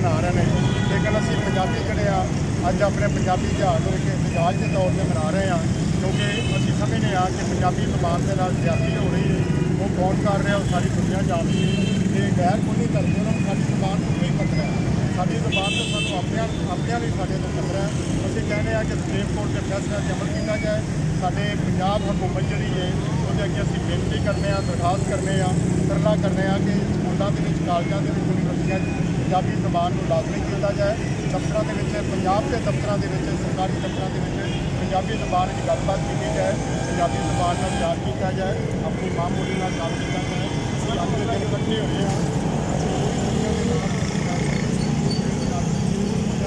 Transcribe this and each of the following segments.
मना रहे हैं, लेकिन असी पंजाबी जड़े अज अपने पंजाबी तिहार को एहतजाज के तौर पर मना रहे हैं, क्योंकि असी समझने कि पंजाबी जबान के नाल ज्यादती हो रही है। वो कौन कर रहा है, वो सारी दुनिया जानती है। ये गैर कौमी धरती उन्होंने साड़ी जबान को कोई खतरा है, साड़ी जबान तो सूँ अपने भी साढ़े तो खतरा है। असी कहने कि सुप्रीम कोर्ट के फैसले से अमल किया जाए। साढ़े पंजाब हुकूमत जी है वो अगे असी बेनती करने, दरखास्त करने, तरला करने कि स्कूलों के कॉलेजों के यूनिवर्सिटियों पंजाबी जबान को लाजमी किया जाए। दफ्तर के पंजाब के दफ्तर के सरकारी दफ्तर के पंजाबी जबान की गलबात की जाए, पंजाबी जबान का प्यार किया जाए, अपनी माँ बोली का काम किया जाए। अज के दिन इकट्ठे होए हैं,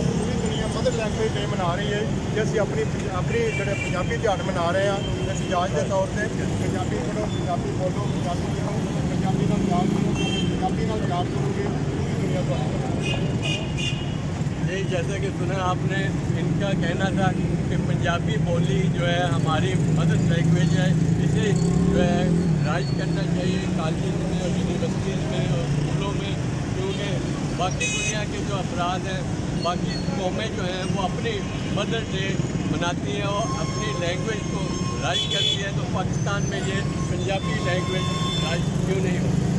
पूरी दुनिया मदर लैंग्वेज डे मना रही है कि असी अपनी जोड़े पंजाबी तिहार मना रहे हैं। एहतजाज के तौर पर पंजाबी पढ़ो, पंजाबी बोलो, पंजाबी लिखो, पंजाबी का प्यार करो, पंजाबी का प्यार करोगे पूरी दुनिया को। यही जैसे कि सुना आपने, इनका कहना था कि पंजाबी बोली जो है हमारी मदर लैंग्वेज है, इसे जो है राइज करना चाहिए कॉलेज में और यूनिवर्सिटीज़ में और स्कूलों में, क्योंकि बाकी दुनिया के जो अफराद हैं, बाकी कौमें जो हैं वो अपनी मदर डे मनाती हैं और अपनी लैंग्वेज को राइज करती हैं। तो पाकिस्तान में ये पंजाबी लैंग्वेज राइज क्यों नहीं होती?